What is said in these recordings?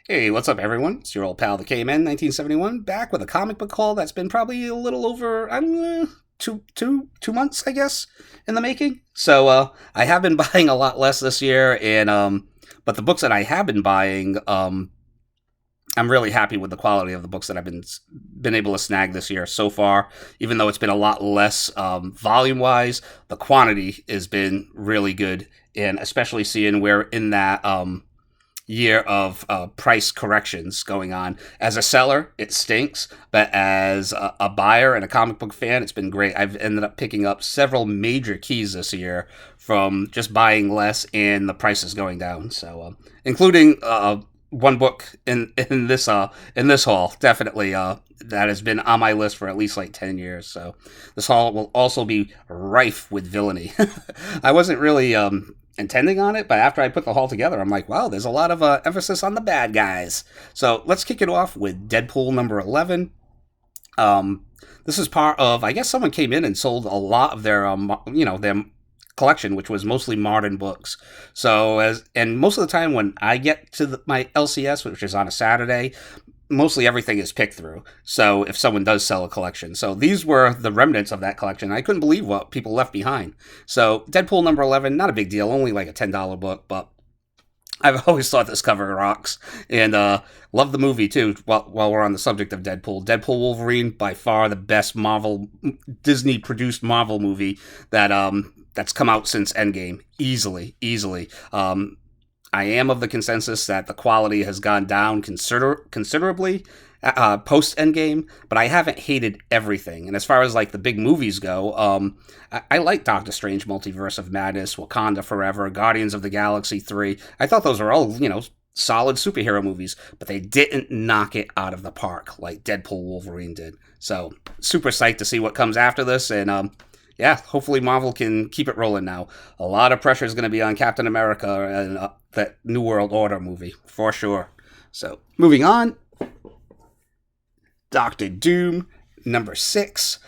Hey, what's up, everyone? It's your old pal, the K-Man, 1971, back with a comic book haul that's been probably a little over, I don't know, two months, I guess, in the making. I have been buying a lot less this year, but the books that I have been buying, I'm really happy with the quality of the books that I've been able to snag this year so far. Even though it's been a lot less volume wise, the quantity has been really good, and especially seeing we're in that year of price corrections going on. As a seller, it stinks, but as a buyer and a comic book fan, it's been great. I've ended up picking up several major keys this year from just buying less and the prices going down. Including one book in this haul, definitely that has been on my list for at least like 10 years. So this haul will also be rife with villainy. I wasn't really intending on it, but after I put the haul together, I'm like, wow, there's a lot of emphasis on the bad guys. So let's kick it off with Deadpool number 11. This is part of, I guess someone came in and sold a lot of their collection, which was mostly modern books. And most of the time when I get to my LCS, which is on a Saturday, mostly everything is picked through. So if someone does sell a collection. So these were the remnants of that collection. I couldn't believe what people left behind. So Deadpool number 11, not a big deal, only like a $10 book, but I've always thought this cover rocks, and love the movie too. While we're on the subject of Deadpool Wolverine, by far the best Disney produced Marvel movie that's come out since Endgame, easily. I am of the consensus that the quality has gone down considerably post Endgame, but I haven't hated everything. And as far as like the big movies go, I like Doctor Strange, Multiverse of Madness, Wakanda Forever, Guardians of the Galaxy 3. I thought those were all solid superhero movies, but they didn't knock it out of the park like Deadpool Wolverine did. So super psyched to see what comes after this, and yeah, hopefully Marvel can keep it rolling now. A lot of pressure is going to be on Captain America and that New World Order movie, for sure. So, moving on. Doctor Doom, number 6.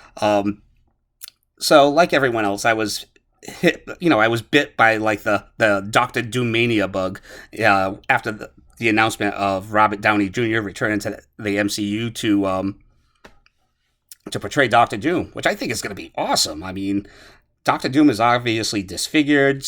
So, like everyone else, I was I was bit by like the Doctor Doom mania bug after the announcement of Robert Downey Jr. returning to the MCU to portray Doctor Doom, which I think is going to be awesome. I mean, Doctor Doom is obviously disfigured,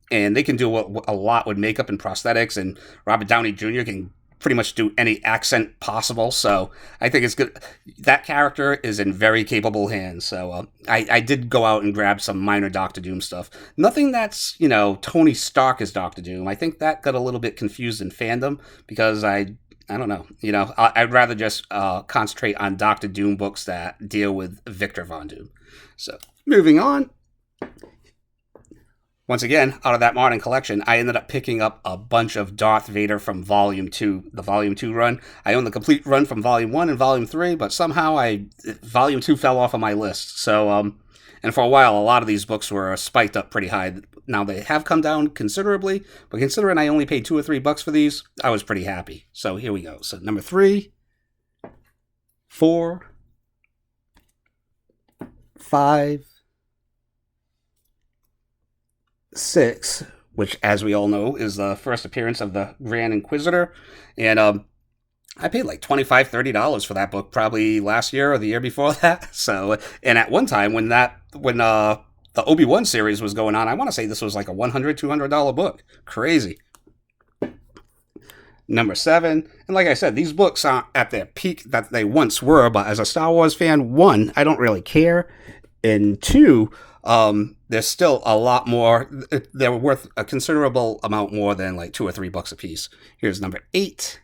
and they can do a lot with makeup and prosthetics, and Robert Downey Jr. can pretty much do any accent possible, so I think it's good. That character is in very capable hands, so I did go out and grab some minor Doctor Doom stuff. Nothing that's, Tony Stark as Doctor Doom. I think that got a little bit confused in fandom, because I don't know. I'd rather just concentrate on Doctor Doom books that deal with Victor Von Doom. So, moving on. Once again, out of that modern collection, I ended up picking up a bunch of Darth Vader from Volume 2, the Volume 2 run. I own the complete run from Volume 1 and Volume 3, but somehow Volume 2 fell off of my list. So, and for a while, a lot of these books were spiked up pretty high. Now, they have come down considerably, but considering I only paid $2 or $3 for these, I was pretty happy. So, here we go. So, number 3, 4, 5, 6, which, as we all know, is the first appearance of the Grand Inquisitor. And I paid like $25, $30 for that book probably last year or the year before that. So, and at one time when the Obi-Wan series was going on, I want to say this was like a $100, $200 book. Crazy. Number 7, and like I said, these books aren't at their peak that they once were, but as a Star Wars fan, 1, I don't really care, and 2, there's still a lot more. They're worth a considerable amount more than like $2 or $3 a piece. Here's number 8.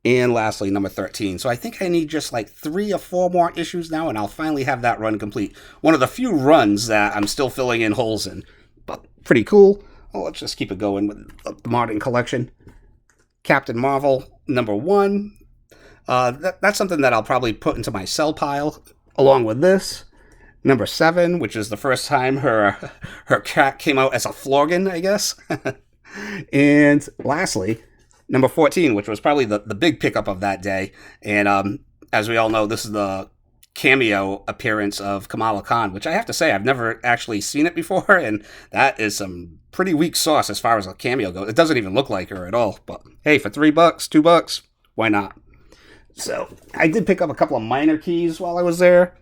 And lastly, number 13. So I think I need just like 3 or 4 more issues now, and I'll finally have that run complete. One of the few runs that I'm still filling in holes in. But pretty cool. Well, let's just keep it going with the modern collection. Captain Marvel, number 1. That's something that I'll probably put into my sell pile, along with this. Number 7, which is the first time her cat came out as a Florgan, I guess. And lastly, number 14, which was probably the big pickup of that day. And as we all know, this is the cameo appearance of Kamala Khan, which I have to say, I've never actually seen it before. And that is some pretty weak sauce as far as a cameo goes. It doesn't even look like her at all. But hey, for $3, $2, why not? So I did pick up a couple of minor keys while I was there.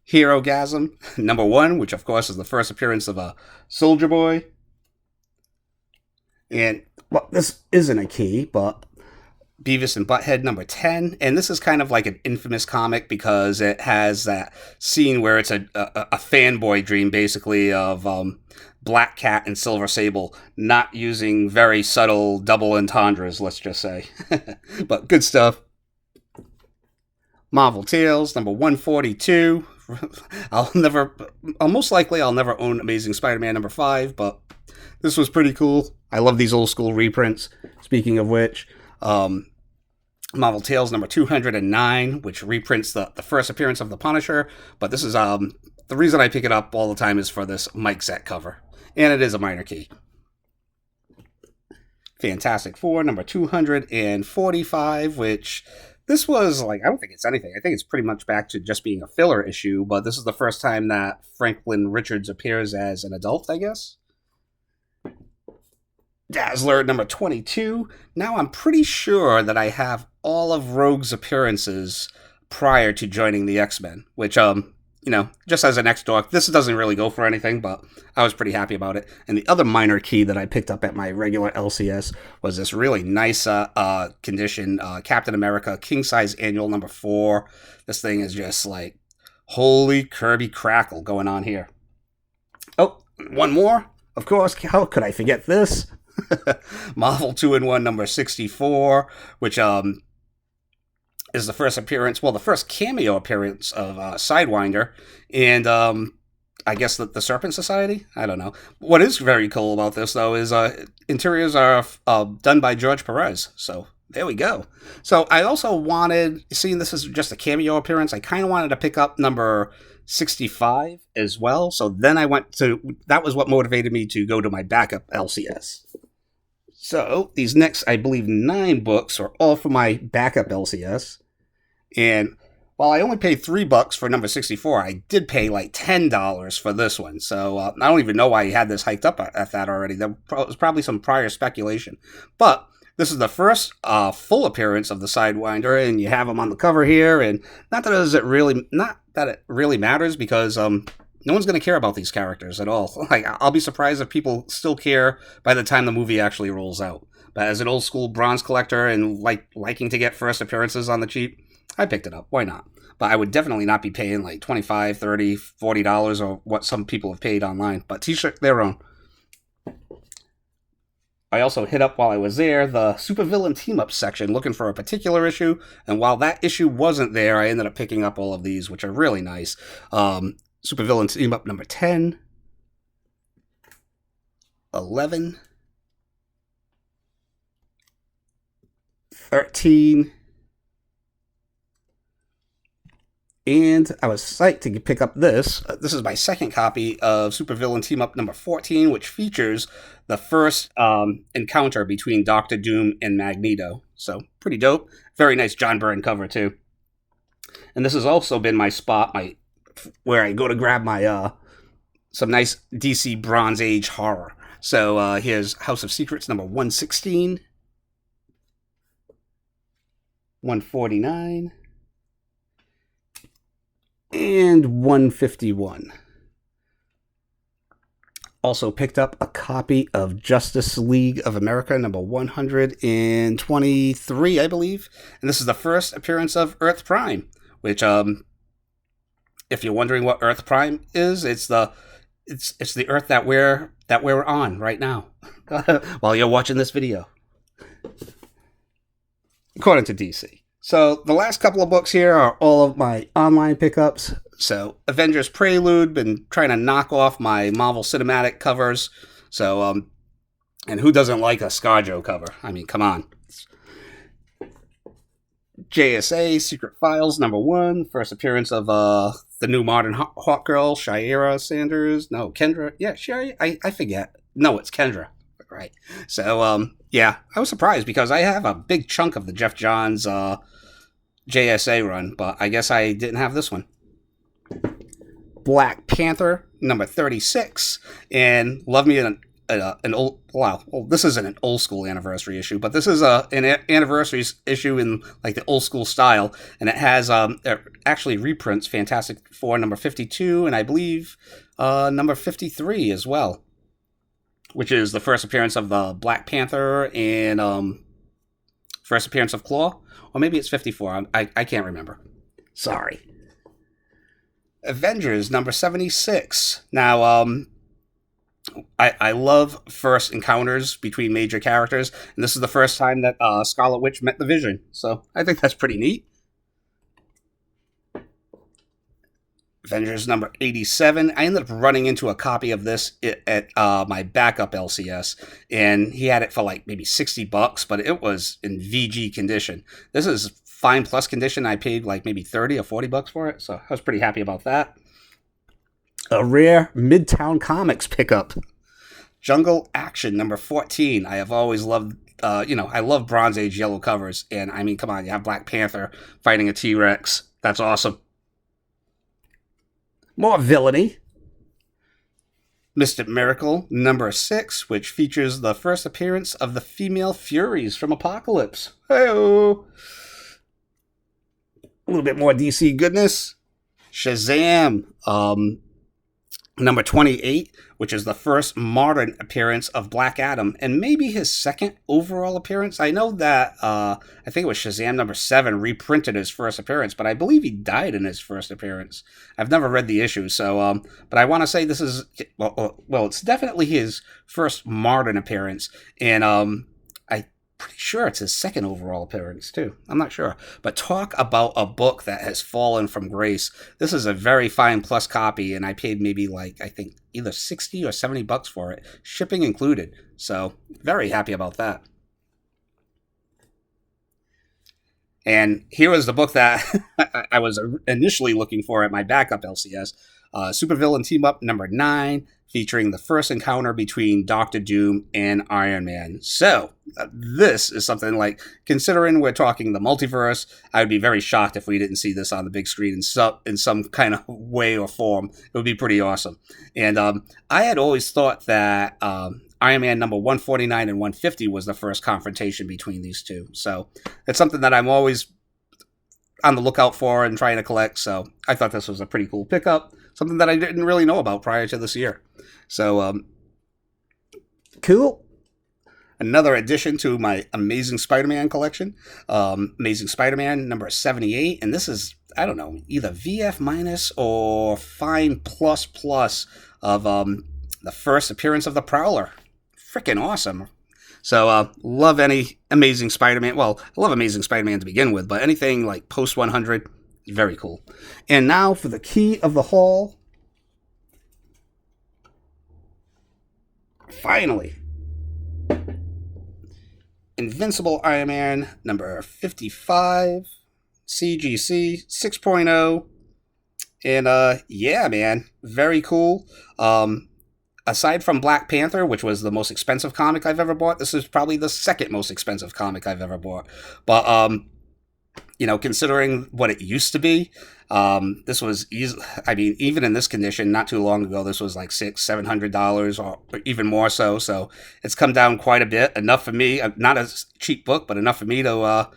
Hero-gasm, number 1, which of course is the first appearance of a Soldier Boy. And, well, this isn't a key, but Beavis and Butthead number 10. And this is kind of like an infamous comic because it has that scene where it's a fanboy dream, basically, of Black Cat and Silver Sable not using very subtle double entendres, let's just say. But good stuff. Marvel Tales number 142. I'll most likely never own Amazing Spider-Man number 5, but this was pretty cool. I love these old school reprints. Speaking of which, Marvel Tales number 209, which reprints the first appearance of the Punisher, but this is the reason I pick it up all the time is for this Mike Zeck cover, and it is a minor key. Fantastic Four number 245, which this was like, I don't think it's anything. I think it's pretty much back to just being a filler issue, but this is the first time that Franklin Richards appears as an adult, I guess. Dazzler number 22. Now I'm pretty sure that I have all of Rogue's appearances prior to joining the X-Men, which, just as an X-Dork, this doesn't really go for anything, but I was pretty happy about it. And the other minor key that I picked up at my regular LCS was this really nice condition, Captain America King Size Annual number 4. This thing is just like, holy Kirby crackle going on here. Oh, one more. Of course, how could I forget this? Marvel 2-in-1 number 64, which is the first appearance, the first cameo appearance of Sidewinder and I guess the Serpent Society? I don't know. What is very cool about this, though, is interiors are done by George Perez, so there we go. So I also wanted, seeing this is just a cameo appearance, I kind of wanted to pick up number 65 as well, so then that was what motivated me to go to my backup LCS. So, these next, I believe, 9 books are all for my backup LCS. And while I only paid $3 for number 64, I did pay like $10 for this one. So, I don't even know why he had this hiked up at that already. There was probably some prior speculation. But this is the first full appearance of the Sidewinder, and you have him on the cover here. And not that it really matters, because no one's going to care about these characters at all. Like, I'll be surprised if people still care by the time the movie actually rolls out. But as an old school bronze collector and liking to get first appearances on the cheap, I picked it up. Why not? But I would definitely not be paying like $25, $30, $40 or what some people have paid online. But t-shirt, their own. I also hit up while I was there the Supervillain Team-Up section looking for a particular issue. And while that issue wasn't there, I ended up picking up all of these, which are really nice. Supervillain Team-Up number 10, 11, 13, and I was psyched to pick up this. This is my second copy of Supervillain Team-Up number 14, which features the first encounter between Doctor Doom and Magneto. So, pretty dope. Very nice John Byrne cover, too. And this has also been my spot, where I go to grab my some nice DC Bronze Age horror. So here's House of Secrets number 116, 149, and 151. Also picked up a copy of Justice League of America number 123, I believe. And this is the first appearance of Earth Prime, which if you're wondering what Earth Prime is, it's the Earth that we're on right now while you're watching this video, according to DC. So the last couple of books here are all of my online pickups. So Avengers Prelude, been trying to knock off my Marvel Cinematic covers. So and who doesn't like a ScarJo cover? I mean, come on. JSA Secret Files number 1, first appearance of the new modern hot girl, Shira Sanders. No, Kendra. Yeah, Shira. I forget. No, it's Kendra. Right. So, yeah, I was surprised because I have a big chunk of the Jeff Johns JSA run, but I guess I didn't have this one. Black Panther number 36, and love me an old, wow, well, this isn't an old school anniversary issue, but this is an anniversary issue in like the old school style, and it has it actually reprints Fantastic Four number 52, and I believe number 53 as well, which is the first appearance of the Black Panther and first appearance of Claw, or maybe it's 54. I can't remember. Sorry. Avengers number 76. Now, I love first encounters between major characters, and this is the first time that Scarlet Witch met the Vision, so I think that's pretty neat. Avengers number 87. I ended up running into a copy of this at my backup LCS, and he had it for like maybe $60, but it was in VG condition. This is Fine Plus condition. I paid like maybe $30 or $40 for it, so I was pretty happy about that. A rare Midtown Comics pickup. Jungle Action number 14. I have always loved, I love Bronze Age yellow covers, and I mean, come on, you have Black Panther fighting a T-Rex. That's awesome. More villainy. Mystic Miracle number 6, which features the first appearance of the female Furies from Apocalypse. Hey-oh. A little bit more DC goodness. Shazam, number 28, which is the first modern appearance of Black Adam, and maybe his second overall appearance. I know that, I think it was Shazam number 7 reprinted his first appearance, but I believe he died in his first appearance. I've never read the issue, so, but I want to say this is, well, it's definitely his first modern appearance, and, pretty sure it's his second overall appearance too. I'm not sure. But talk about a book that has fallen from grace. This is a very fine plus copy, and I paid maybe like, I think either $60 or $70 for it, shipping included. So very happy about that. And here was the book that I was initially looking for at my backup LCS. Supervillain Team Up number 9, featuring the first encounter between Doctor Doom and Iron Man. So, this is something like, considering we're talking the multiverse, I would be very shocked if we didn't see this on the big screen in some kind of way or form. It would be pretty awesome. And I had always thought that Iron Man number 149 and 150 was the first confrontation between these two. So, it's something that I'm always on the lookout for and trying to collect. So, I thought this was a pretty cool pickup. Something that I didn't really know about prior to this year. So, cool. Another addition to my Amazing Spider-Man collection. Amazing Spider-Man number 78. And this is, I don't know, either VF minus or Fine plus plus of the first appearance of the Prowler. Freaking awesome. So, love any Amazing Spider-Man. Well, I love Amazing Spider-Man to begin with, but anything like post 100, very cool. And now for the key of the haul. Finally, Invincible Iron Man number 55, CGC 6.0, and yeah, man, very cool. Aside from Black Panther, which was the most expensive comic I've ever bought, this is probably the second most expensive comic I've ever bought. But considering what it used to be, this was easy. I mean, even in this condition, not too long ago, this was like $600-$700 or even more so. So it's come down quite a bit. Enough for me, not a cheap book, but enough for me to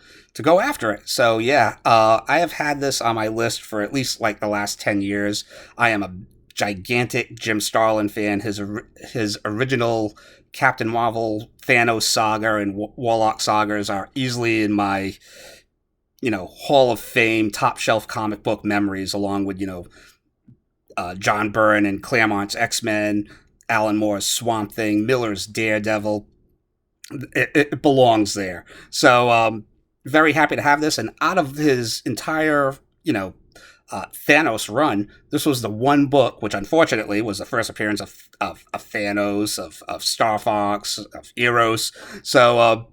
go after it. So yeah, I have had this on my list for at least like the last 10 years. I am a gigantic Jim Starlin fan. His original Captain Marvel, Thanos saga, and Warlock sagas are easily in my Hall of Fame, top shelf comic book memories, along with, John Byrne and Claremont's X-Men, Alan Moore's Swamp Thing, Miller's Daredevil. It belongs there. So, very happy to have this. And out of his entire, Thanos run, this was the one book, which unfortunately was the first appearance of Thanos, of Star Fox, of Eros. So,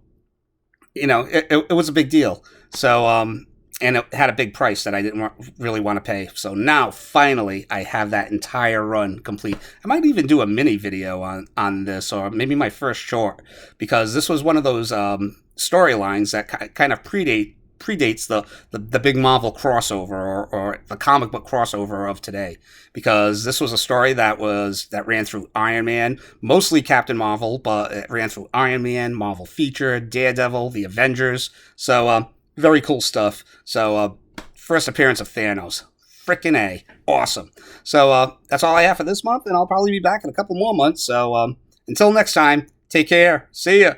it was a big deal. So, and it had a big price that I didn't really want to pay. So now, finally, I have that entire run complete. I might even do a mini video on this, or maybe my first short, because this was one of those storylines that kind of predate predates the big Marvel crossover or the comic book crossover of today, because this was a story that ran through Iron Man, mostly Captain Marvel, but it ran through Iron Man, Marvel Feature, Daredevil, the Avengers. So very cool stuff. So first appearance of Thanos. Frickin' A. Awesome. So that's all I have for this month, and I'll probably be back in a couple more months. So until next time, take care. See ya.